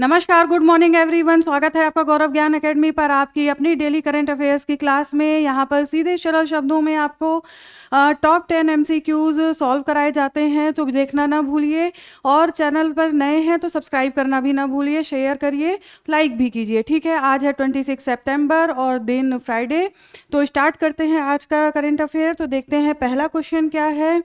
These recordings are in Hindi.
नमस्कार, गुड मॉर्निंग एवरीवन। स्वागत है आपका गौरव ज्ञान एकेडमी पर आपकी अपनी डेली करंट अफेयर्स की क्लास में। यहाँ पर सीधे सरल शब्दों में आपको टॉप 10 एमसीक्यूज सॉल्व कराए जाते हैं, तो देखना ना भूलिए। और चैनल पर नए हैं तो सब्सक्राइब करना भी ना भूलिए, शेयर करिए, लाइक भी कीजिए। ठीक है, आज है 26 सितंबर और दिन फ्राइडे। तो स्टार्ट करते हैं आज का करंट अफेयर। तो देखते हैं पहला क्वेश्चन क्या है।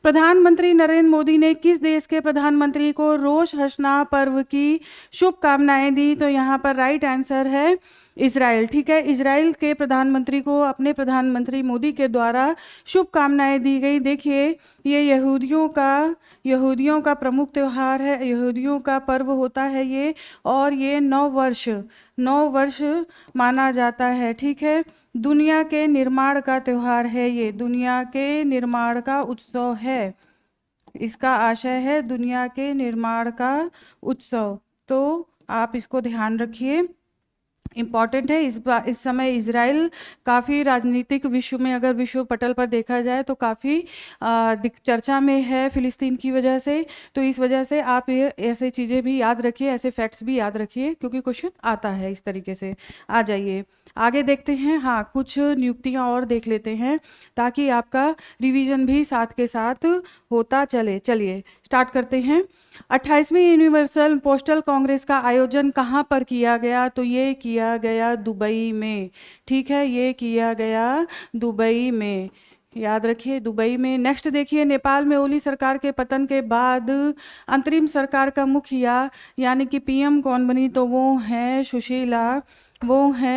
प्रधानमंत्री नरेंद्र मोदी ने किस देश के प्रधानमंत्री को रोश हसना पर्व की शुभकामनाएं दी? तो यहाँ पर राइट आंसर है इजराइल। ठीक है, इजराइल के प्रधानमंत्री को अपने प्रधानमंत्री मोदी के द्वारा शुभकामनाएं दी गई। देखिए, ये यहूदियों का प्रमुख त्यौहार है, यहूदियों का पर्व होता है ये, और ये 9 वर्ष माना जाता है। ठीक है, दुनिया के निर्माण का त्यौहार है, ये दुनिया के निर्माण का उत्सव है। इसका आशय है दुनिया के निर्माण का उत्सव। तो आप इसको ध्यान रखिए, इम्पॉर्टेंट है। इस समय इजराइल काफ़ी राजनीतिक विश्व में, अगर विश्व पटल पर देखा जाए तो काफ़ी चर्चा में है फिलिस्तीन की वजह से। तो इस वजह से आप ये ऐसे चीज़ें भी याद रखिए, ऐसे फैक्ट्स भी याद रखिए, क्योंकि क्वेश्चन आता है इस तरीके से। आ जाइए आगे देखते हैं। हाँ, कुछ नियुक्तियां और देख लेते हैं ताकि आपका रिवीजन भी साथ के साथ होता चले। चलिए स्टार्ट करते हैं। 28वीं यूनिवर्सल पोस्टल कांग्रेस का आयोजन कहाँ पर किया गया? तो ये किया गया दुबई में। ठीक है, ये किया गया दुबई में, याद रखिए दुबई में। नेक्स्ट देखिए, नेपाल में ओली सरकार के पतन के बाद अंतरिम सरकार का मुखिया यानी कि पीएम कौन बनी? तो वो हैं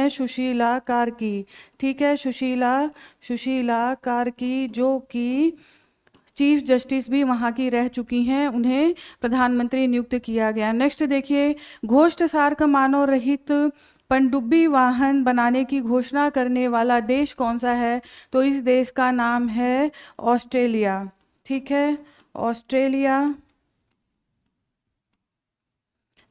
सुशीला कार्की। ठीक है, सुशीला कार्की, जो कि चीफ जस्टिस भी वहाँ की रह चुकी हैं, उन्हें प्रधानमंत्री नियुक्त किया गया। नेक्स्ट देखिए, घोष्ट सार्क मानव रहित पनडुब्बी वाहन बनाने की घोषणा करने वाला देश कौन सा है? तो इस देश का नाम है ऑस्ट्रेलिया। ठीक है, ऑस्ट्रेलिया।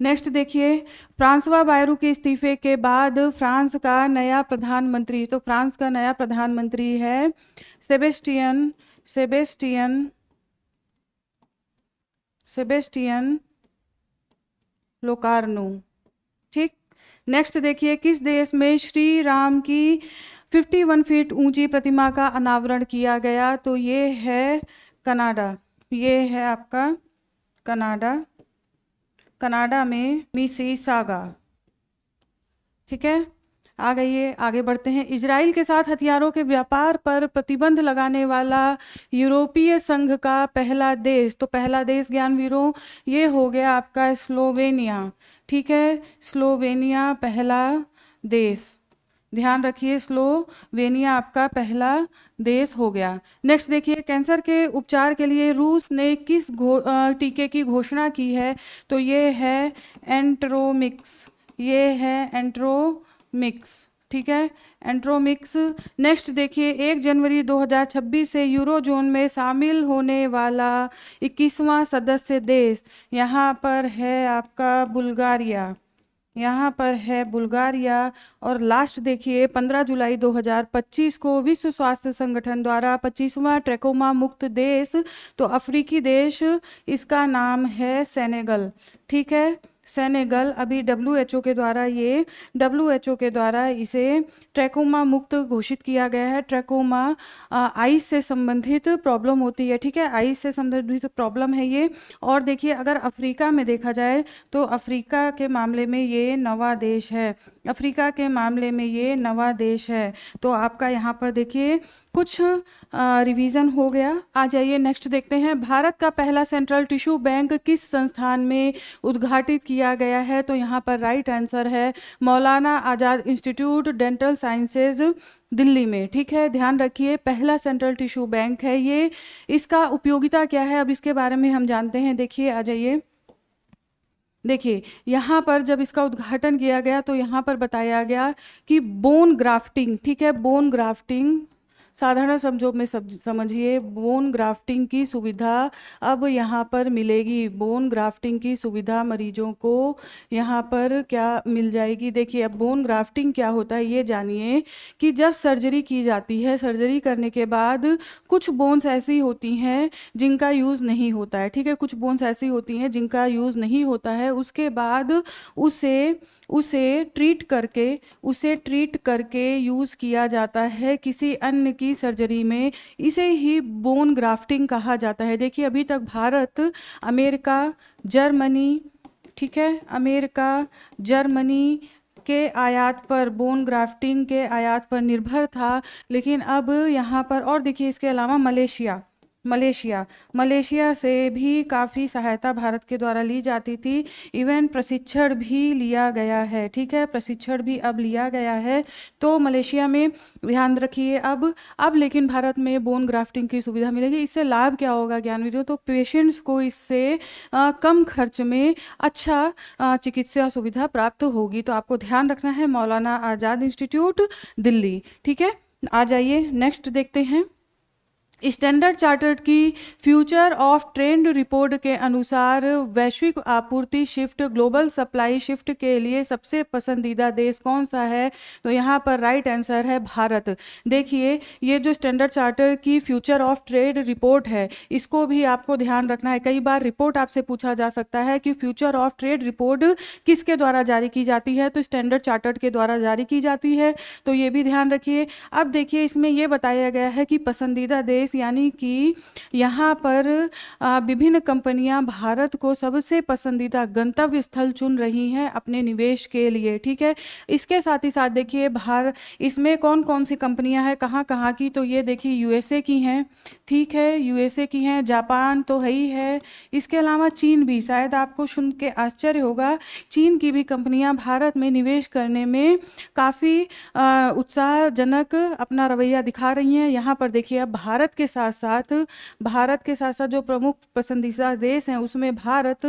नेक्स्ट देखिए, फ्रांसवा बायरू के इस्तीफे के बाद फ्रांस का नया प्रधानमंत्री, तो फ्रांस का नया प्रधानमंत्री है सेबेस्टियन लोकार्नो। ठीक, नेक्स्ट देखिए, किस देश में श्री राम की 51 फीट ऊंची प्रतिमा का अनावरण किया गया? तो ये है कनाडा। ये है आपका कनाडा में मिसिसागा। ठीक है, आ गई, आगे बढ़ते हैं। इजराइल के साथ हथियारों के व्यापार पर प्रतिबंध लगाने वाला यूरोपीय संघ का पहला देश, तो पहला देश ज्ञानवीरों ये हो गया आपका स्लोवेनिया। ठीक है, स्लोवेनिया पहला देश, ध्यान रखिए, स्लोवेनिया आपका पहला देश हो गया। नेक्स्ट देखिए, कैंसर के उपचार के लिए रूस ने किस टीके की घोषणा की है? तो ये है एंट्रोमिक्स। ठीक है, एंट्रोमिक्स। नेक्स्ट देखिए, 1 जनवरी 2026 से यूरो जोन में शामिल होने वाला 21वां सदस्य देश यहाँ पर है आपका बुल्गारिया। और लास्ट देखिए, 15 जुलाई 2025 को विश्व स्वास्थ्य संगठन द्वारा 25वां ट्रैकोमा मुक्त देश, तो अफ्रीकी देश, इसका नाम है सेनेगल। ठीक है, सेनेगल। अभी डब्ल्यूएचओ के द्वारा इसे ट्रैकोमा मुक्त घोषित किया गया है। ट्रैकोमा आइस से संबंधित प्रॉब्लम होती है। ठीक है, आइस से संबंधित प्रॉब्लम है ये। और देखिए, अगर अफ्रीका में देखा जाए तो अफ्रीका के मामले में ये नवा देश है। तो आपका यहाँ पर देखिए कुछ रिवीजन हो गया। आ जाइए नेक्स्ट देखते हैं, भारत का पहला सेंट्रल टिश्यू बैंक किस संस्थान में उद्घाटित किया गया है? तो यहाँ पर राइट आंसर है मौलाना आज़ाद इंस्टीट्यूट डेंटल साइंसेज, दिल्ली में। ठीक है, ध्यान रखिए, पहला सेंट्रल टिश्यू बैंक है ये। इसका उपयोगिता क्या है, अब इसके बारे में हम जानते हैं। देखिए, आ जाइए, देखिए यहाँ पर जब इसका उद्घाटन किया गया तो यहाँ पर बताया गया कि बोन ग्राफ्टिंग, ठीक है, बोन ग्राफ्टिंग साधारण शब्दों में समझिए, बोन ग्राफ्टिंग की सुविधा अब यहाँ पर मिलेगी। बोन ग्राफ्टिंग की सुविधा मरीजों को यहाँ पर क्या मिल जाएगी। देखिए, अब बोन ग्राफ्टिंग क्या होता है ये जानिए कि जब सर्जरी की जाती है, सर्जरी करने के बाद कुछ बोन्स ऐसी होती हैं जिनका यूज़ नहीं होता है, ठीक है, कुछ बोन्स ऐसी होती हैं जिनका यूज़ नहीं होता है, उसके बाद उसे उसे ट्रीट करके यूज़ किया जाता है किसी अन्य की सर्जरी में। इसे ही बोन ग्राफ्टिंग कहा जाता है। देखिए, अभी तक भारत अमेरिका, जर्मनी, ठीक है, अमेरिका, जर्मनी के आयात पर, बोन ग्राफ्टिंग के आयात पर निर्भर था, लेकिन अब यहाँ पर, और देखिए इसके अलावा मलेशिया से भी काफ़ी सहायता भारत के द्वारा ली जाती थी। इवन प्रशिक्षण भी लिया गया है, ठीक है, प्रशिक्षण भी अब लिया गया है। तो मलेशिया में ध्यान रखिए। अब लेकिन भारत में बोन ग्राफ्टिंग की सुविधा मिलेगी। इससे लाभ क्या होगा ज्ञानविदों, तो पेशेंट्स को इससे कम खर्च में अच्छा चिकित्सा सुविधा प्राप्त होगी। तो आपको ध्यान रखना है, मौलाना आज़ाद इंस्टीट्यूट दिल्ली, ठीक है। आ जाइए नेक्स्ट देखते हैं। स्टैंडर्ड चार्टर्ड की फ्यूचर ऑफ ट्रेंड रिपोर्ट के अनुसार वैश्विक आपूर्ति शिफ्ट, ग्लोबल सप्लाई शिफ्ट के लिए सबसे पसंदीदा देश कौन सा है, तो यहाँ पर राइट आंसर है भारत। देखिए, ये जो स्टैंडर्ड चार्टर की फ्यूचर ऑफ ट्रेड रिपोर्ट है, इसको भी आपको ध्यान रखना है। कई बार रिपोर्ट आपसे पूछा जा सकता है कि फ्यूचर ऑफ ट्रेड रिपोर्ट किसके द्वारा जारी की जाती है, तो स्टैंडर्ड चार्टर्ड के द्वारा जारी की जाती है, तो ये भी ध्यान रखिए। अब देखिए, इसमें यह बताया गया है कि पसंदीदा देश, यानी कि यहाँ पर विभिन्न कंपनियां भारत को सबसे पसंदीदा गंतव्य स्थल चुन रही हैं अपने निवेश के लिए, ठीक है। इसके साथ ही साथ देखिए, इसमें कौन कौन सी कंपनियां हैं, कहाँ कहाँ की, तो ये देखिए यूएसए की हैं, ठीक है, यूएसए की हैं, जापान तो है ही है, इसके अलावा चीन भी, शायद आपको सुन के आश्चर्य होगा, चीन की भी कंपनियां भारत में निवेश करने में काफ़ी उत्साहजनक अपना रवैया दिखा रही हैं। यहाँ पर देखिए, अब भारत के साथ साथ जो प्रमुख पसंदीदा देश हैं उसमें भारत,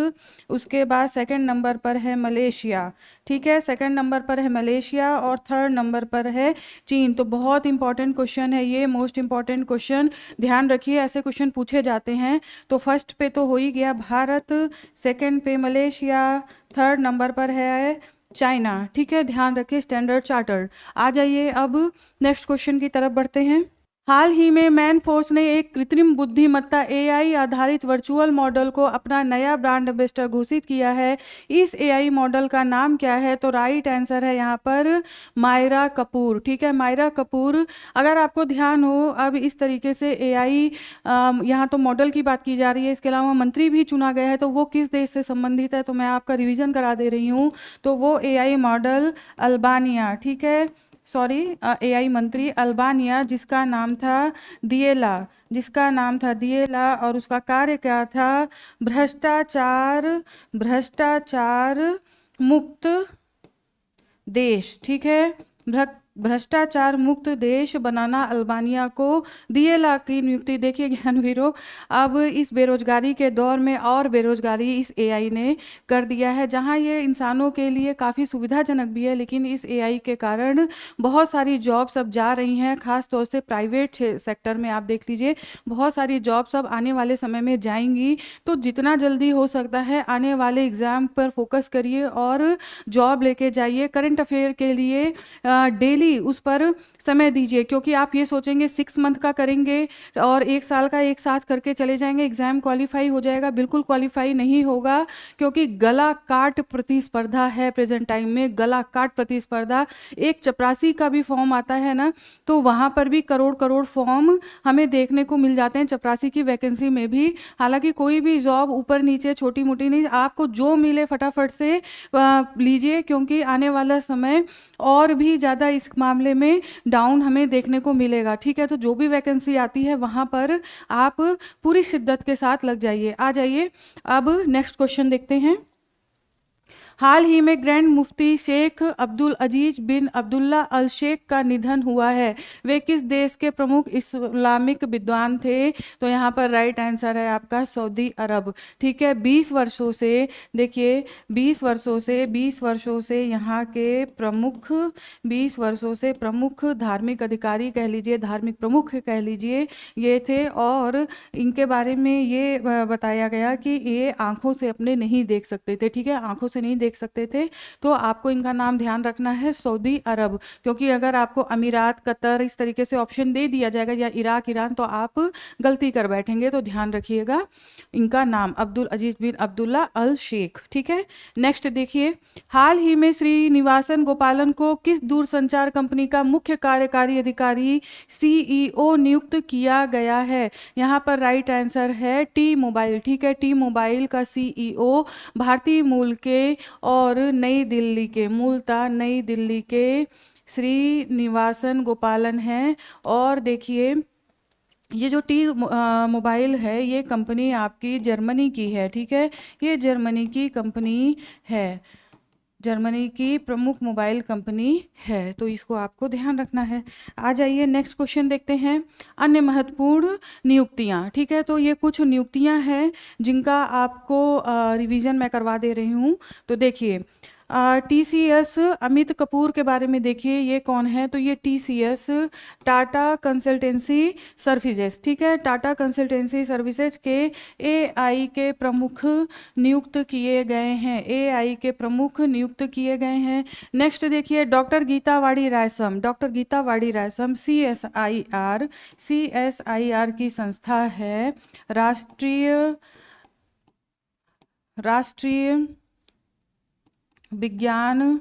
उसके बाद सेकंड नंबर पर है मलेशिया, ठीक है, सेकंड नंबर पर है मलेशिया और थर्ड नंबर पर है चीन। तो बहुत इंपॉर्टेंट क्वेश्चन है ये, मोस्ट इंपॉर्टेंट क्वेश्चन, ध्यान रखिए, ऐसे क्वेश्चन पूछे जाते हैं। तो फर्स्ट पे तो हो ही गया भारत, सेकंड पे मलेशिया, थर्ड नंबर पर है चाइना, ठीक है, ध्यान रखिए, स्टैंडर्ड चार्टर्ड। आ जाइए अब नेक्स्ट क्वेश्चन की तरफ बढ़ते हैं। हाल ही में मैनफोर्स ने एक कृत्रिम बुद्धिमत्ता एआई आधारित वर्चुअल मॉडल को अपना नया ब्रांड एम्बेसडर घोषित किया है। इस एआई मॉडल का नाम क्या है, तो राइट आंसर है यहाँ पर मायरा कपूर, ठीक है, मायरा कपूर। अगर आपको ध्यान हो, अब इस तरीके से एआई, यहाँ तो मॉडल की बात की जा रही है, इसके अलावा मंत्री भी चुना गया है, तो वो किस देश से संबंधित है, तो मैं आपका रिविजन करा दे रही हूँ। तो वो एआई मॉडल अल्बानिया, ठीक है, सॉरी, एआई मंत्री अल्बानिया, जिसका नाम था दिएला, और उसका कार्य क्या था, भ्रष्टाचार मुक्त देश, ठीक है, भ्रष्टाचार मुक्त देश बनाना अल्बानिया को दिएला की नियुक्ति। देखिए ज्ञानवीरों, अब इस बेरोजगारी के दौर में और बेरोजगारी इस एआई ने कर दिया है। जहां ये इंसानों के लिए काफ़ी सुविधाजनक भी है, लेकिन इस एआई के कारण बहुत सारी जॉब्स अब जा रही हैं, खास तौर से प्राइवेट सेक्टर में। आप देख लीजिए, बहुत सारी जॉब्स अब आने वाले समय में जाएंगी। तो जितना जल्दी हो सकता है आने वाले एग्ज़ाम पर फोकस करिए और जॉब लेके जाइए। करंट अफेयर के लिए डेली उस पर समय दीजिए, क्योंकि आप ये सोचेंगे 6 मंथ का करेंगे और 1 साल का एक साथ करके चले जाएंगे, एग्जाम क्वालिफाई हो जाएगा। बिल्कुल क्वालिफाई नहीं होगा, क्योंकि गला काट प्रतिस्पर्धा है प्रेजेंट टाइम में, गला काट प्रतिस्पर्धा। एक चपरासी का भी फॉर्म आता है ना, तो वहाँ पर भी करोड़ करोड़ फॉर्म हमें देखने को मिल जाते हैं चपरासी की वैकेंसी में भी। हालांकि कोई भी जॉब ऊपर नीचे छोटी मोटी नहीं, आपको जो मिले फटाफट से लीजिए, क्योंकि आने वाला समय और भी ज़्यादा इस मामले में डाउन हमें देखने को मिलेगा, ठीक है। तो जो भी वैकेंसी आती है वहाँ पर आप पूरी शिद्दत के साथ लग जाइए। आ जाइए अब नेक्स्ट क्वेश्चन देखते हैं। हाल ही में ग्रैंड मुफ्ती शेख अब्दुल अजीज बिन अब्दुल्ला अल शेख का निधन हुआ है। वे किस देश के प्रमुख इस्लामिक विद्वान थे? तो यहाँ पर राइट आंसर है आपका सऊदी अरब। ठीक है, 20 वर्षों से, देखिए 20 वर्षों से यहाँ के प्रमुख, 20 वर्षों से प्रमुख धार्मिक अधिकारी कह लीजिए, धार्मिक प्रमुख कह लीजिए, ये थे। और इनके बारे में ये बताया गया कि ये आंखों से अपने नहीं देख सकते थे। ठीक है, आंखों से नहीं देख सकते थे, तो आपको इनका नाम ध्यान रखना है सऊदी अरब, क्योंकि अगर आपको अमीरात, कतर इस तरीके से ऑप्शन दे दिया जाएगा या इराक, ईरान, तो आप गलती कर बैठेंगे। तो ध्यान रखिएगा इनका नाम अब्दुल अजीज बिन अब्दुल्ला अल शेख। ठीक है, नेक्स्ट देखिए, हाल ही में श्रीनिवासन गोपालन को किस दूरसंचार कंपनी का मुख्य कार्यकारी अधिकारी सीईओ नियुक्त किया गया है? यहाँ पर राइट आंसर है टी मोबाइल। ठीक है, टी मोबाइल का सीईओ भारतीय मूल के और नई दिल्ली के, मूलतः नई दिल्ली के श्रीनिवासन गोपालन हैं। और देखिए ये जो टी मोबाइल है, ये कंपनी आपकी जर्मनी की है। ठीक है, ये जर्मनी की कंपनी है, जर्मनी की प्रमुख मोबाइल कंपनी है, तो इसको आपको ध्यान रखना है। आ जाइए नेक्स्ट क्वेश्चन देखते हैं, अन्य महत्वपूर्ण नियुक्तियां। ठीक है, तो ये कुछ नियुक्तियां हैं जिनका आपको रिवीजन मैं करवा दे रही हूँ। तो देखिए टीसीएस अमित कपूर के बारे में देखिए, ये कौन है? तो ये टीसीएस टाटा कंसल्टेंसी सर्विसेज। ठीक है, टाटा कंसल्टेंसी सर्विसेज के एआई के प्रमुख नियुक्त किए गए हैं, एआई के प्रमुख नियुक्त किए गए हैं। नेक्स्ट देखिए डॉक्टर गीता वाड़ी रायसम, डॉक्टर गीता वाड़ी रायसम सीएसआईआर की संस्था है, राष्ट्रीय विज्ञान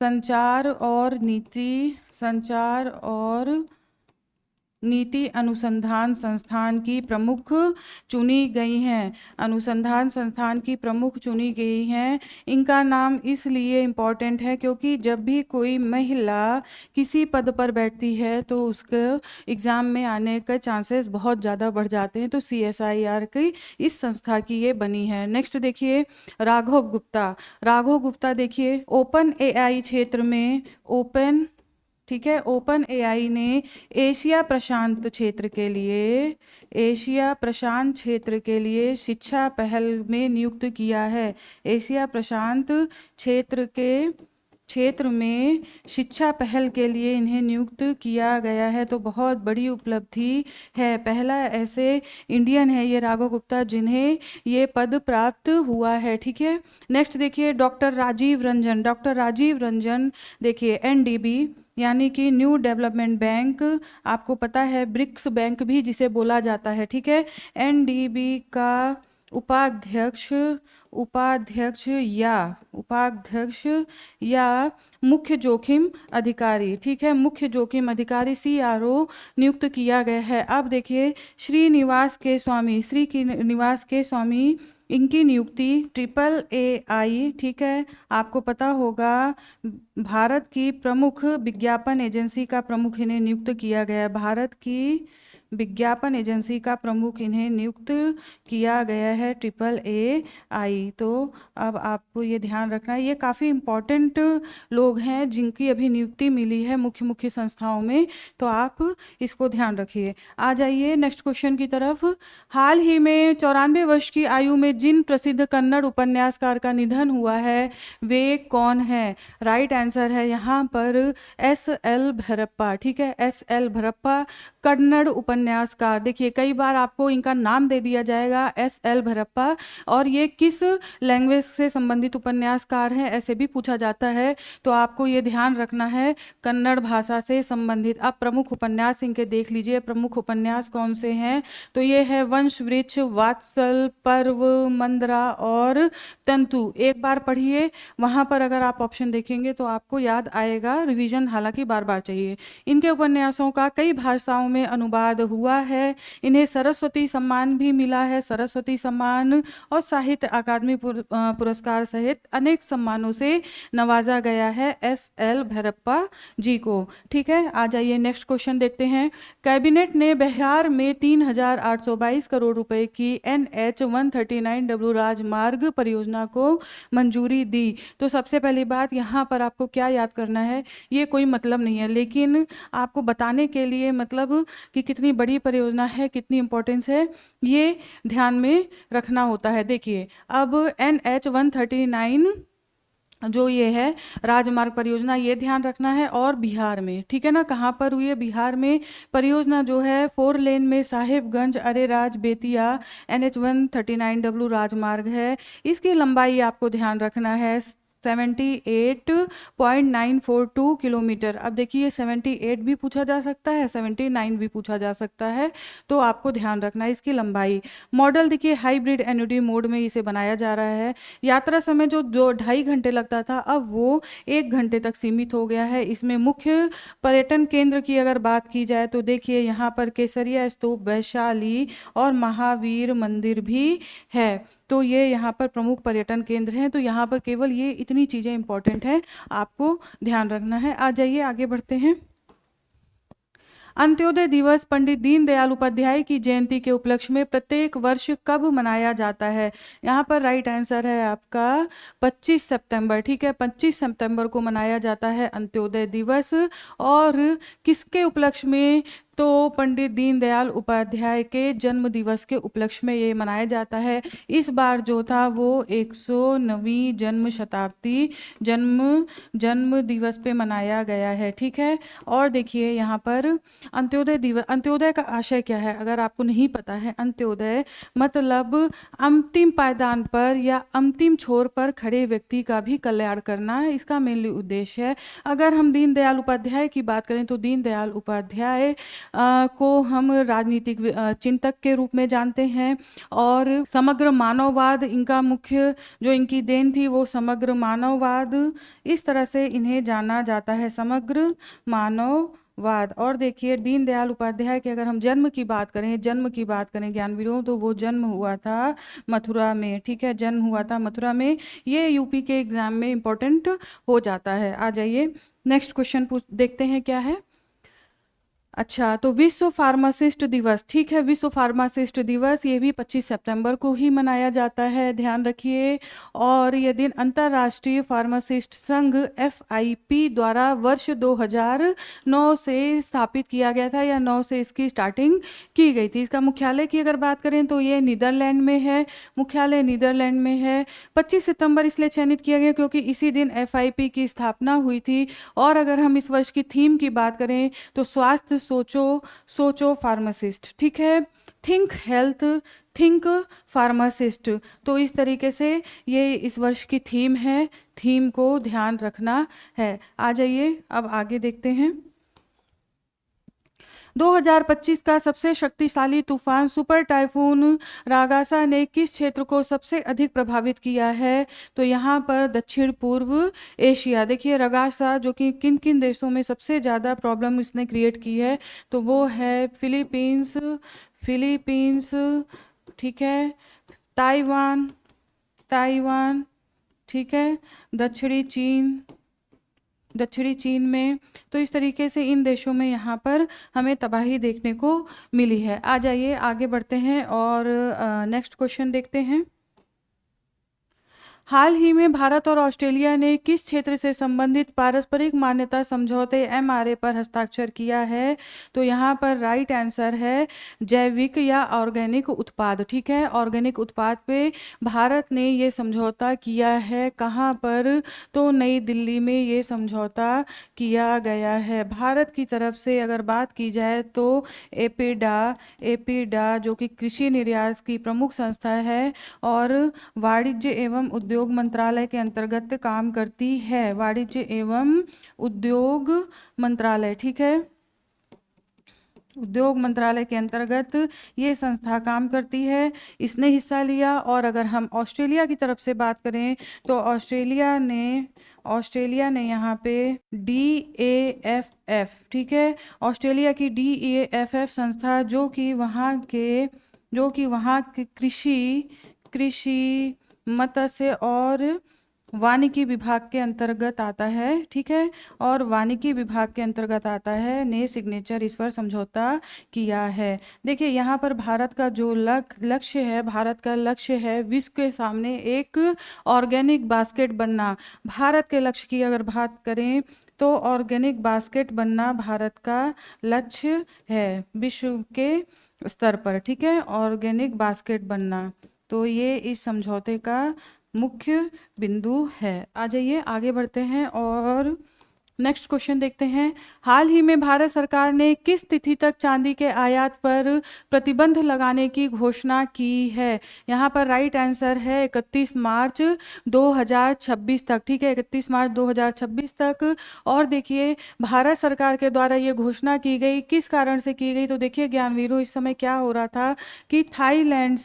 संचार और नीति अनुसंधान संस्थान की प्रमुख चुनी गई हैं, अनुसंधान संस्थान की प्रमुख चुनी गई हैं। इनका नाम इसलिए इम्पॉर्टेंट है क्योंकि जब भी कोई महिला किसी पद पर बैठती है तो उसके एग्ज़ाम में आने के चांसेस बहुत ज़्यादा बढ़ जाते हैं। तो सीएसआईआर की इस संस्था की ये बनी है। नेक्स्ट देखिए राघव गुप्ता, राघव गुप्ता देखिए ओपन एआई क्षेत्र में, ठीक है, ओपन एआई ने एशिया प्रशांत क्षेत्र के लिए शिक्षा पहल में नियुक्त किया है। एशिया प्रशांत क्षेत्र में शिक्षा पहल के लिए इन्हें नियुक्त किया गया है, तो बहुत बड़ी उपलब्धि है। पहला ऐसे इंडियन है ये राघव गुप्ता जिन्हें ये पद प्राप्त हुआ है। ठीक है, नेक्स्ट देखिए डॉक्टर राजीव रंजन, डॉक्टर राजीव रंजन देखिए एनडीबी यानी कि न्यू डेवलपमेंट बैंक, आपको पता है ब्रिक्स बैंक भी जिसे बोला जाता है। ठीक है, एनडीबी का उपाध्यक्ष या मुख्य जोखिम अधिकारी, ठीक है, मुख्य जोखिम अधिकारी सीआरओ नियुक्त किया गया है। अब देखिए श्रीनिवास के स्वामी इनकी नियुक्ति ट्रिपल एआई, ठीक है, आपको पता होगा भारत की प्रमुख विज्ञापन एजेंसी का प्रमुख इन्हें नियुक्त किया गया है, भारत की विज्ञापन एजेंसी का प्रमुख इन्हें नियुक्त किया गया है ट्रिपल एआई। तो अब आपको ये ध्यान रखना है, ये काफ़ी इम्पॉर्टेंट लोग हैं जिनकी अभी नियुक्ति मिली है मुख्य संस्थाओं में, तो आप इसको ध्यान रखिए। आ जाइए नेक्स्ट क्वेश्चन की तरफ। हाल ही में 94 वर्ष की आयु में जिन प्रसिद्ध कन्नड़ उपन्यासकार का निधन हुआ है वे कौन है? राइट आंसर है यहाँ पर एस.एल. भैरप्पा। ठीक है, एस.एल. भैरप्पा कन्नड़ उपन्यासकार। देखिए कई बार आपको इनका नाम दे दिया जाएगा एस.एल. भैरप्पा, और ये किस लैंग्वेज से संबंधित उपन्यासकार हैं ऐसे भी पूछा जाता है, तो आपको ये ध्यान रखना है कन्नड़ भाषा से संबंधित। आप प्रमुख उपन्यास इनके देख लीजिए, प्रमुख उपन्यास कौन से हैं, तो ये है वंश वृक्ष, वात्सल, पर्व, मंदरा और तंतु। एक बार पढ़िए, वहाँ पर अगर आप ऑप्शन देखेंगे तो आपको याद आएगा, रिवीजन हालांकि बार बार चाहिए। इनके उपन्यासों का कई भाषाओं में अनुवाद हुआ है। इन्हें सरस्वती सम्मान भी मिला है, सरस्वती सम्मान और साहित्य अकादमी पुरस्कार सहित अनेक सम्मानों से नवाजा गया है S.L. भैरप्पा जी को। ठीक है, आ जाइए नेक्स्ट क्वेश्चन देखते हैं। कैबिनेट ने बिहार में 3,822 करोड़ रुपए की NH 139W राजमार्ग परियोजना को मंजूरी दी। तो सबसे पहली बात यहाँ पर आपको क्या याद करना है, ये कोई मतलब नहीं है, लेकिन आपको बताने के लिए मतलब कि कितनी बड़ी परियोजना है, कितनी इंपॉर्टेंस है, ये ध्यान में रखना होता है। देखिए अब NH 139 जो ये है राजमार्ग परियोजना, ये ध्यान रखना है, और बिहार में, ठीक है ना, कहाँ पर हुई है, बिहार में। परियोजना जो है 4 लेन में साहिबगंज अरेराज बेतिया NH 139W राजमार्ग है। इसकी लंबाई आपको ध्यान रखना है 78.942 किलोमीटर। अब देखिए 78 भी पूछा जा सकता है, 79 भी पूछा जा सकता है, तो आपको ध्यान रखना है इसकी लंबाई। मॉडल देखिए हाइब्रिड एनुटी मोड में इसे बनाया जा रहा है। यात्रा समय जो 2.5 घंटे लगता था, अब वो 1 घंटे तक सीमित हो गया है। इसमें मुख्य पर्यटन केंद्र की अगर बात की जाए तो देखिए यहाँ पर केसरिया स्तूप, वैशाली और महावीर मंदिर भी है। तो ये यहाँ पर प्रमुख पर्यटन केंद्र हैं। तो यहाँ पर केवल ये इतनी चीज़ें इंपॉर्टेंट हैं, आपको ध्यान रखना है। आ जाइए आगे बढ़ते हैं। अंत्योदय दिवस पंडित दीनदयाल उपाध्याय की जयंती के उपलक्ष्य में प्रत्येक वर्ष कब मनाया जाता है? यहाँ पर राइट आंसर है आपका 25 सितंबर। ठीक है, 25 सितंबर को मनाया जाता है अंत्योदय दिवस। और किसके उपलक्ष्य में? तो पंडित दीनदयाल उपाध्याय के जन्म दिवस के उपलक्ष्य में ये मनाया जाता है। इस बार जो था वो 109वीं जन्म शताब्दी जन्म दिवस पे मनाया गया है। ठीक है, और देखिए यहाँ पर अंत्योदय दिवस, अंत्योदय का आशय क्या है अगर आपको नहीं पता है? अंत्योदय मतलब अंतिम पायदान पर या अंतिम छोर पर खड़े व्यक्ति का भी कल्याण करना, इसका मेनली उद्देश्य है। अगर हम दीनदयाल उपाध्याय की बात करें तो दीनदयाल उपाध्याय को हम राजनीतिक चिंतक के रूप में जानते हैं, और समग्र मानववाद इनका मुख्य जो इनकी देन थी वो समग्र मानववाद, इस तरह से इन्हें जाना जाता है, समग्र मानववाद। और देखिए दीनदयाल उपाध्याय के अगर हम जन्म की बात करें ज्ञानवीरों, तो वो जन्म हुआ था मथुरा में। ठीक है, जन्म हुआ था मथुरा में। ये यूपी के एग्जाम में इंपॉर्टेंट हो जाता है। आ जाइए नेक्स्ट क्वेश्चन देखते हैं क्या है। अच्छा, तो विश्व फार्मासिस्ट दिवस, ठीक है, विश्व फार्मासिस्ट दिवस ये भी 25 सितंबर को ही मनाया जाता है, ध्यान रखिए। और यह दिन अंतर्राष्ट्रीय फार्मासिस्ट संघ FIP द्वारा वर्ष 2009 से स्थापित किया गया था, या 9 से इसकी स्टार्टिंग की गई थी। इसका मुख्यालय की अगर बात करें तो ये नीदरलैंड में है, मुख्यालय नीदरलैंड में है। 25 सितंबर इसलिए चयनित किया गया क्योंकि इसी दिन FIP की स्थापना हुई थी। और अगर हम इस वर्ष की थीम की बात करें तो स्वास्थ्य सोचो फार्मासिस्ट। ठीक है, थिंक हेल्थ थिंक फार्मासिस्ट। तो इस तरीके से ये इस वर्ष की थीम है, थीम को ध्यान रखना है। आ जाइए अब आगे देखते हैं। 2025 का सबसे शक्तिशाली तूफान सुपर टाइफून रागासा ने किस क्षेत्र को सबसे अधिक प्रभावित किया है? तो यहाँ पर दक्षिण पूर्व एशिया। देखिए रागासा जो कि किन किन देशों में सबसे ज़्यादा प्रॉब्लम इसने क्रिएट की है, तो वो है फिलीपींस, ठीक है, ताइवान, ठीक है, दक्षिणी चीन में। तो इस तरीके से इन देशों में यहाँ पर हमें तबाही देखने को मिली है। आ जाइए आगे बढ़ते हैं और नेक्स्ट क्वेश्चन देखते हैं। हाल ही में भारत और ऑस्ट्रेलिया ने किस क्षेत्र से संबंधित पारस्परिक मान्यता समझौते MRA पर हस्ताक्षर किया है? तो यहाँ पर राइट आंसर है जैविक या ऑर्गेनिक उत्पाद। ठीक है, ऑर्गेनिक उत्पाद पे भारत ने ये समझौता किया है। कहाँ पर? तो नई दिल्ली में ये समझौता किया गया है। भारत की तरफ से अगर बात की जाए तो एपीडा जो कि कृषि निर्यात की प्रमुख संस्था है और वाणिज्य एवं उद्योग मंत्रालय के अंतर्गत काम करती है। वाणिज्य एवं उद्योग मंत्रालय, ठीक है। उद्योग मंत्रालय के अंतर्गत ये संस्था काम करती है, इसने हिस्सा लिया। और अगर हम ऑस्ट्रेलिया की तरफ से बात करें तो ऑस्ट्रेलिया ने यहाँ पे DAFF, ठीक है, ऑस्ट्रेलिया की DAFF संस्था जो कि वहाँ के कृषि मत्स्य और वानिकी विभाग के अंतर्गत आता है, ठीक है, और वानिकी विभाग के अंतर्गत आता है, ने सिग्नेचर इस पर समझौता किया है। देखिए यहाँ पर भारत का जो लक्ष्य है, भारत का लक्ष्य है विश्व के सामने एक ऑर्गेनिक बास्केट बनना। भारत के लक्ष्य की अगर बात करें तो ऑर्गेनिक बास्केट बनना भारत का लक्ष्य है विश्व के स्तर पर, ठीक है, ऑर्गेनिक बास्केट बनना। तो ये इस समझौते का मुख्य बिंदु है। आ जाइए आगे बढ़ते हैं और नेक्स्ट क्वेश्चन देखते हैं। हाल ही में भारत सरकार ने किस तिथि तक चांदी के आयात पर प्रतिबंध लगाने की घोषणा की है? यहाँ पर राइट आंसर है 31 मार्च 2026 तक, ठीक है, 31 मार्च 2026 तक। और देखिए भारत सरकार के द्वारा ये घोषणा की गई, किस कारण से की गई? तो देखिए ज्ञानवीरों, इस समय क्या हो रहा था कि थाईलैंड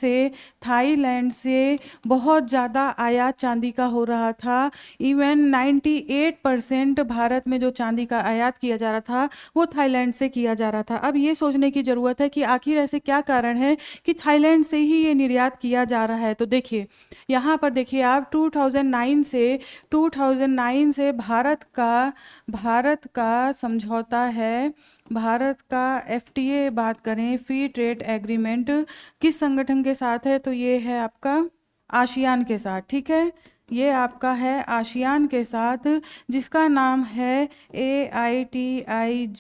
से बहुत ज़्यादा आयात चांदी का हो रहा था। इवन 98% भारत में जो चांदी का आयात किया जा रहा था वो थाईलैंड से किया जा रहा था। अब ये सोचने की ज़रूरत है कि आखिर ऐसे क्या कारण है कि थाईलैंड से ही ये निर्यात किया जा रहा है। तो देखिए यहाँ पर देखिए आप 2009 से भारत का समझौता है, भारत का FTA बात करें, फ्री ट्रेड एग्रीमेंट, किस संगठन के साथ है? तो ये है आपका आसियान के साथ, ठीक है, ये आपका है आसियान के साथ, जिसका नाम है AITIGA,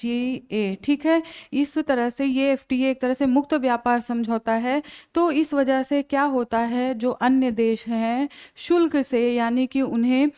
ठीक है। इस तरह से ये FTA एक तरह से मुक्त व्यापार समझौता है। तो इस वजह से क्या होता है, जो अन्य देश हैं शुल्क से, यानी कि उन्हें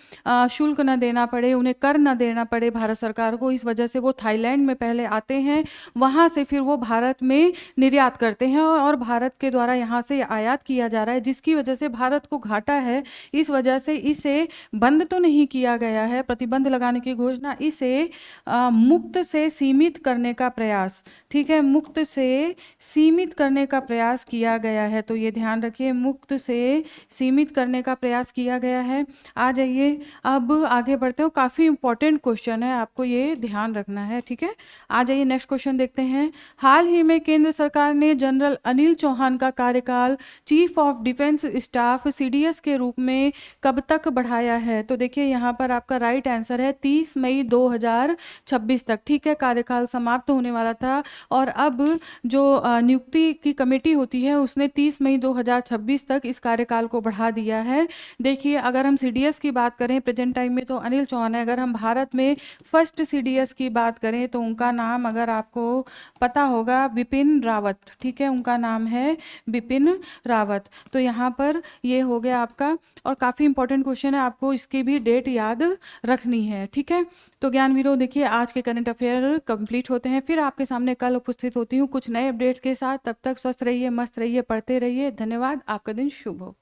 शुल्क न देना पड़े, उन्हें कर न देना पड़े भारत सरकार को, इस वजह से वो थाईलैंड में पहले आते हैं, वहाँ से फिर वो भारत में निर्यात करते हैं और भारत के द्वारा यहाँ से आयात किया जा रहा है, जिसकी वजह से भारत को घाटा है। इस वजह से इसे बंद तो नहीं किया गया है, प्रतिबंध लगाने की घोषणा, इसे मुक्त से सीमित करने का प्रयास, ठीक है, मुक्त से सीमित करने का प्रयास किया गया है। तो ये ध्यान रखिए, मुक्त से सीमित करने का प्रयास किया गया है। आ जाइए अब आगे बढ़ते हो, काफ़ी इंपॉर्टेंट क्वेश्चन है, आपको ये ध्यान रखना है, ठीक है। आ जाइए नेक्स्ट क्वेश्चन देखते हैं। हाल ही में केंद्र सरकार ने जनरल अनिल चौहान का कार्यकाल chief of defence staff CDS के रूप में कब तक बढ़ाया है? तो देखिए यहाँ पर आपका राइट आंसर है 30 मई 2026 तक, ठीक है, कार्यकाल समाप्त होने वाला था और अब जो नियुक्ति की कमेटी होती है उसने 30 मई 2026 तक इस कार्यकाल को बढ़ा दिया है। देखिए अगर हम CDS की बात करें प्रेजेंट टाइम में तो अनिल चौहान है। अगर हम भारत में फर्स्ट CDS की बात करें तो उनका नाम अगर आपको पता होगा बिपिन रावत, ठीक है, उनका नाम है बिपिन रावत। तो यहाँ पर ये हो गया आपका, और काफ़ी इंपॉर्टेंट क्वेश्चन है, आपको इसकी भी डेट याद रखनी है, ठीक है। तो ज्ञानवीरों देखिए आज के करंट अफेयर कंप्लीट होते हैं, फिर आपके सामने कल उपस्थित होती हूँ कुछ नए अपडेट्स के साथ। तब तक स्वस्थ रहिए, मस्त रहिए, पढ़ते रहिए। धन्यवाद, आपका दिन शुभ हो।